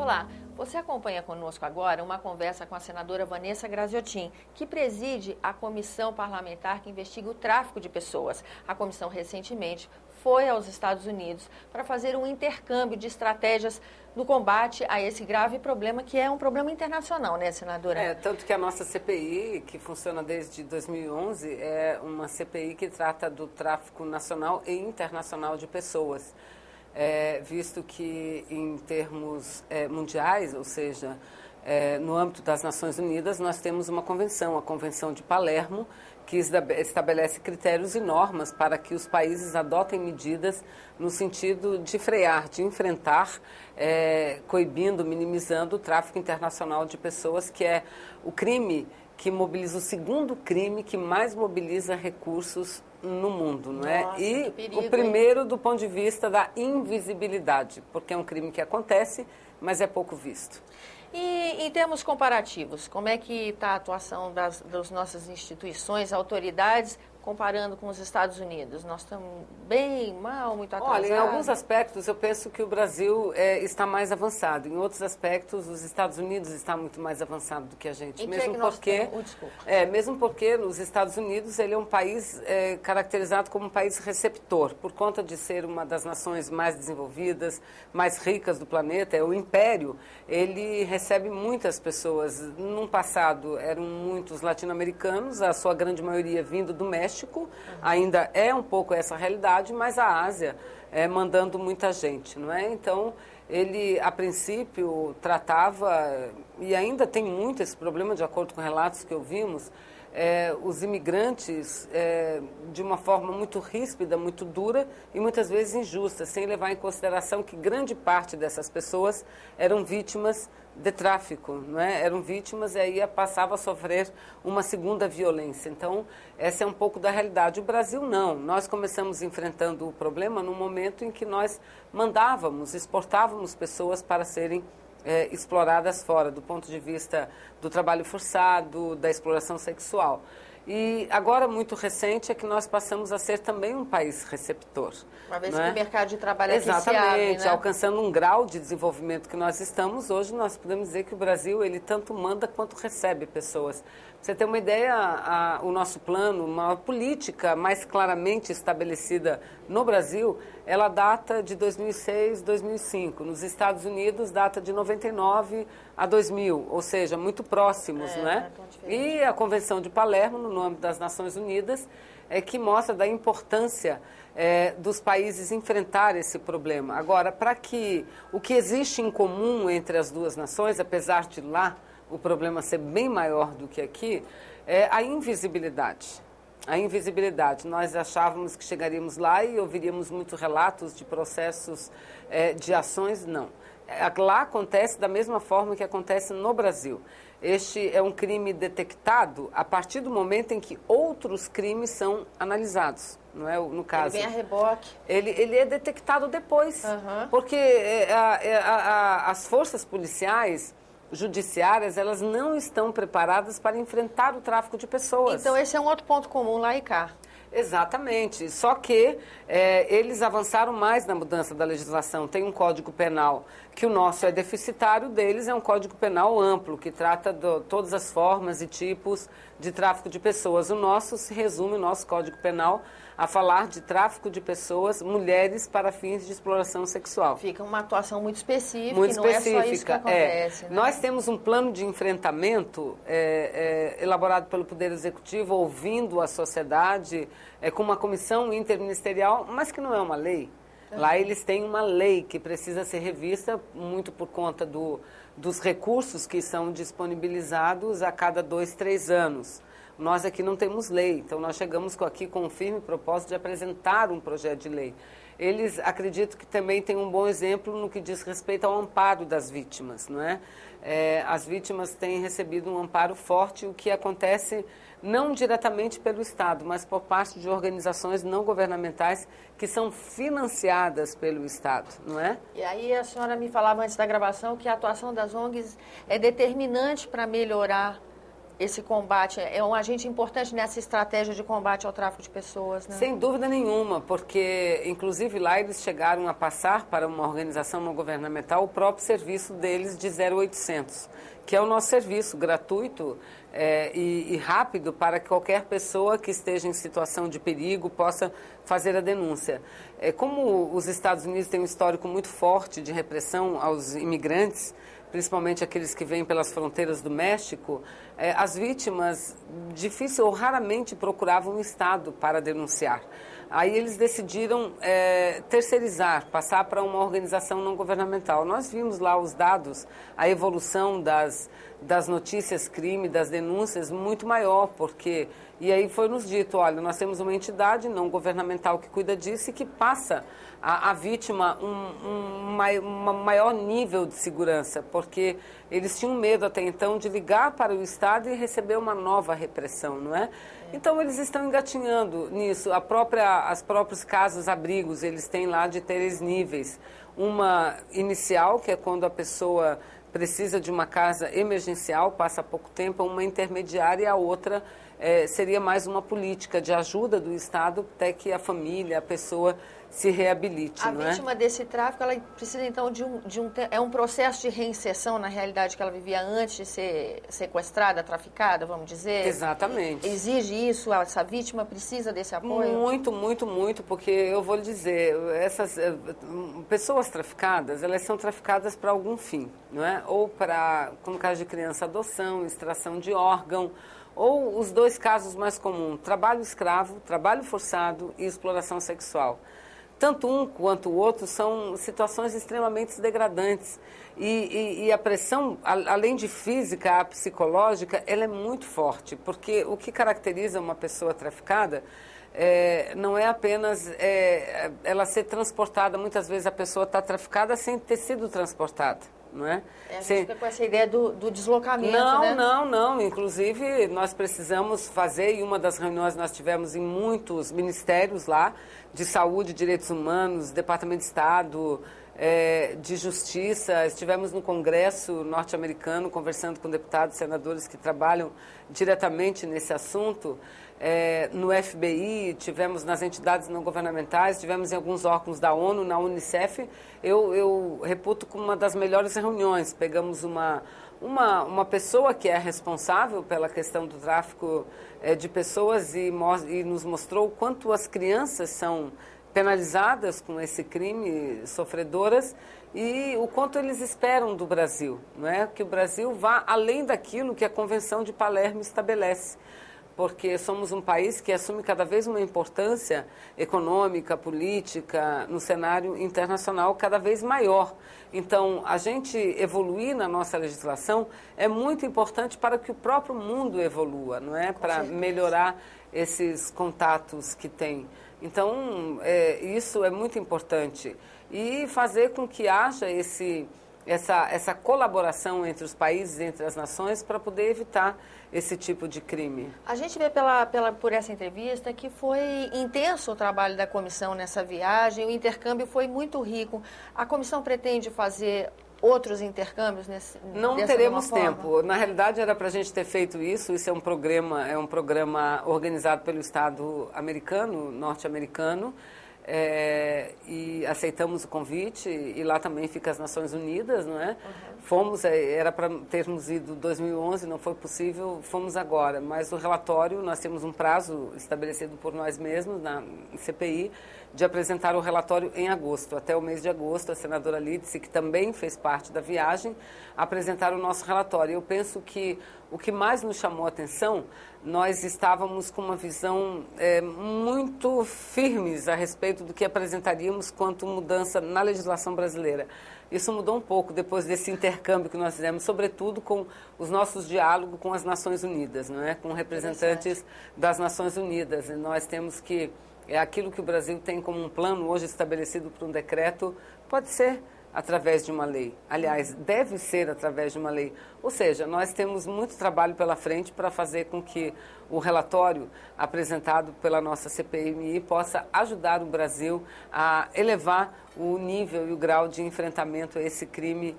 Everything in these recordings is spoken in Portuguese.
Olá, você acompanha conosco agora uma conversa com a senadora Vanessa Graziotin, que preside a comissão parlamentar que investiga o tráfico de pessoas. A comissão recentemente foi aos Estados Unidos para fazer um intercâmbio de estratégias no combate a esse grave problema, que é um problema internacional, né, senadora? Tanto que a nossa CPI, que funciona desde 2011, é uma CPI que trata do tráfico nacional e internacional de pessoas. Visto que em termos mundiais, ou seja, no âmbito das Nações Unidas, nós temos uma convenção, a Convenção de Palermo, que estabelece critérios e normas para que os países adotem medidas no sentido de frear, de enfrentar, coibindo, minimizando o tráfico internacional de pessoas, que é o crime que mobiliza, o segundo crime que mais mobiliza recursos no mundo, não é? Nossa, E que perigo, o primeiro do ponto de vista da invisibilidade, porque é um crime que acontece, mas é pouco visto. E em termos comparativos, como é que está a atuação das nossas instituições, autoridades, comparando com os Estados Unidos? Nós estamos bem, mal, muito atrasados? Olha, em alguns aspectos eu penso que o Brasil está mais avançado. Em outros aspectos, os Estados Unidos está muito mais avançado do que a gente. Em mesmo que nós porque, mesmo porque nos Estados Unidos ele é um país caracterizado como um país receptor, por conta de ser uma das nações mais desenvolvidas, mais ricas do planeta. É o império, ele recebe muitas pessoas. No passado eram muitos latino-americanos, a sua grande maioria vindo do México. Ainda é um pouco essa realidade, mas a Ásia mandando muita gente, não é? Então, ele, a princípio, tratava, e ainda tem muito esse problema, de acordo com relatos que ouvimos, os imigrantes de uma forma muito ríspida, muito dura e muitas vezes injusta, sem levar em consideração que grande parte dessas pessoas eram vítimas de tráfico, não é? Eram vítimas e aí passavam a sofrer uma segunda violência. Então, essa é um pouco da realidade. O Brasil não. Nós começamos enfrentando o problema no momento em que nós mandávamos, exportávamos pessoas para serem exploradas fora, do ponto de vista do trabalho forçado, da exploração sexual. E agora, muito recente, é que nós passamos a ser também um país receptor. Uma vez que o mercado de trabalho aqui Exatamente, se abre, né? Alcançando um grau de desenvolvimento que nós estamos, hoje nós podemos dizer que o Brasil, ele tanto manda quanto recebe pessoas. Pra você ter uma ideia, o nosso plano, uma política mais claramente estabelecida no Brasil, ela data de 2006, 2005. Nos Estados Unidos, data de 99 a 2000, ou seja, muito próximos, não é? E a Convenção de Palermo, no âmbito das Nações Unidas, que mostra da importância dos países enfrentar esse problema. Agora, para que o que existe em comum entre as duas nações, apesar de lá o problema ser bem maior do que aqui, é a invisibilidade. A invisibilidade. Nós achávamos que chegaríamos lá e ouviríamos muitos relatos de processos de ações, não. Lá acontece da mesma forma que acontece no Brasil. Este é um crime detectado a partir do momento em que outros crimes são analisados, não é? No caso, ele vem a reboque. Ele é detectado depois, porque as forças policiais, judiciárias, elas não estão preparadas para enfrentar o tráfico de pessoas. Então, esse é um outro ponto comum lá e cá. Exatamente, só que eles avançaram mais na mudança da legislação. Tem um Código Penal que o nosso é deficitário, deles é um Código Penal amplo, que trata de todas as formas e tipos de tráfico de pessoas. O nosso se resume, o nosso Código Penal, a falar de tráfico de pessoas, mulheres, para fins de exploração sexual. Fica uma atuação muito específica, muito e não específica. É só isso que acontece. Né? Nós temos um plano de enfrentamento elaborado pelo Poder Executivo, ouvindo a sociedade, com uma comissão interministerial, mas que não é uma lei. Lá eles têm uma lei que precisa ser revista, muito por conta dos recursos que são disponibilizados a cada 2, 3 anos. Nós aqui não temos lei, então nós chegamos aqui com um firme propósito de apresentar um projeto de lei. Eles acredito que também têm um bom exemplo no que diz respeito ao amparo das vítimas, não é? As vítimas têm recebido um amparo forte, o que acontece não diretamente pelo Estado, mas por parte de organizações não governamentais que são financiadas pelo Estado, não é? E aí a senhora me falava antes da gravação que a atuação das ONGs é determinante para melhorar esse combate é um agente importante nessa estratégia de combate ao tráfico de pessoas, né? Sem dúvida nenhuma, porque, inclusive, lá eles chegaram a passar para uma organização não governamental o próprio serviço deles de 0800, que é o nosso serviço gratuito e rápido para que qualquer pessoa que esteja em situação de perigo possa fazer a denúncia. Como os Estados Unidos têm um histórico muito forte de repressão aos imigrantes, principalmente aqueles que vêm pelas fronteiras do México, as vítimas difícil ou raramente procuravam o Estado para denunciar. Aí eles decidiram terceirizar, passar para uma organização não governamental. Nós vimos lá os dados, a evolução das notícias crime, das denúncias, muito maior, porque... E aí foi nos dito, olha, nós temos uma entidade não governamental que cuida disso e que passa à vítima um maior nível de segurança, porque eles tinham medo até então de ligar para o Estado e receber uma nova repressão, não é? Então eles estão engatinhando nisso. As próprios casos-abrigos, eles têm lá de 3 níveis. Uma inicial, que é quando a pessoa precisa de uma casa emergencial, passa pouco tempo, uma intermediária e a outra seria mais uma política de ajuda do Estado até que a família, a pessoa se reabilite. A vítima desse tráfico, ela precisa então é um processo de reinserção na realidade que ela vivia antes de ser sequestrada, traficada, vamos dizer? Exatamente. Exige isso? Essa vítima precisa desse apoio? Muito, muito, muito, porque eu vou lhe dizer, essas pessoas traficadas, elas são traficadas para algum fim, não é? Ou para, como caso de criança, adoção, extração de órgão, ou os 2 casos mais comuns, trabalho escravo, trabalho forçado e exploração sexual. Tanto um quanto o outro são situações extremamente degradantes. E a pressão, além de física, a psicológica, ela é muito forte, porque o que caracteriza uma pessoa traficada não é apenas ela ser transportada. Muitas vezes a pessoa está traficada sem ter sido transportada. Não é? A gente fica com essa ideia do deslocamento, né? Não. Inclusive, nós precisamos fazer, e uma das reuniões nós tivemos em muitos ministérios lá, de saúde, direitos humanos, Departamento de Estado, de Justiça. Estivemos no Congresso norte-americano, conversando com deputados e senadores que trabalham diretamente nesse assunto. No FBI, tivemos nas entidades não governamentais, tivemos em alguns órgãos da ONU, na Unicef. Eu reputo como uma das melhores reuniões. Pegamos uma pessoa que é responsável pela questão do tráfico de pessoas e nos mostrou o quanto as crianças são penalizadas com esse crime, sofredoras, e o quanto eles esperam do Brasil, não é? Que o Brasil vá além daquilo que a Convenção de Palermo estabelece, porque somos um país que assume cada vez uma importância econômica, política, no cenário internacional cada vez maior. Então, a gente evoluir na nossa legislação é muito importante para que o próprio mundo evolua, não é? Para melhorar esses contatos que tem. Então, isso é muito importante. E fazer com que haja essa colaboração entre os países, entre as nações, para poder evitar esse tipo de crime. A gente vê por essa entrevista que foi intenso o trabalho da comissão nessa viagem, o intercâmbio foi muito rico. A comissão pretende fazer outros intercâmbios Não teremos tempo. Na realidade, era para a gente ter feito isso. Isso é um programa organizado pelo Estado americano, norte-americano. E aceitamos o convite, e lá também fica as Nações Unidas, não é? Uhum. Fomos, era para termos ido em 2011, não foi possível, fomos agora. Mas o relatório, nós temos um prazo estabelecido por nós mesmos, na CPI, de apresentar o relatório em agosto. Até o mês de agosto, a senadora Lídice, que também fez parte da viagem, apresentar o nosso relatório. Eu penso que o que mais nos chamou a atenção, nós estávamos com uma visão muito firmes a respeito do que apresentaríamos quanto mudança na legislação brasileira. Isso mudou um pouco depois desse intercâmbio que nós fizemos, sobretudo com os nossos diálogos com as Nações Unidas, não é? Com representantes das Nações Unidas. E nós temos que, aquilo que o Brasil tem como um plano hoje estabelecido por um decreto, pode ser através de uma lei. Aliás, deve ser através de uma lei. Ou seja, nós temos muito trabalho pela frente para fazer com que o relatório apresentado pela nossa CPMI possa ajudar o Brasil a elevar o nível e o grau de enfrentamento a esse crime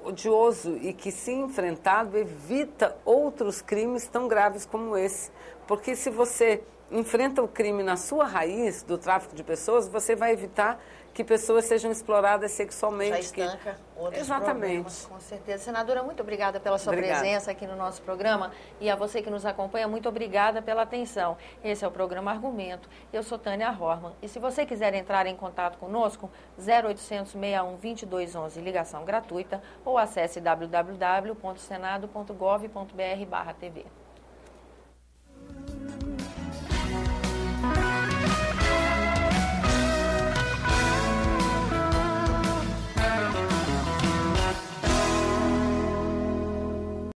odioso e que, se enfrentado, evita outros crimes tão graves como esse. Porque se você enfrenta o crime na sua raiz do tráfico de pessoas, você vai evitar que pessoas sejam exploradas sexualmente. Já estanca outros Exatamente. problemas, com certeza. Senadora, muito obrigada pela sua Obrigada. presença aqui no nosso programa. E a você que nos acompanha, muito obrigada pela atenção. Esse é o programa Argumento. Eu sou Tânia Horman. E se você quiser entrar em contato conosco, 0800 61 2211, ligação gratuita, ou acesse www.senado.gov.br/TV.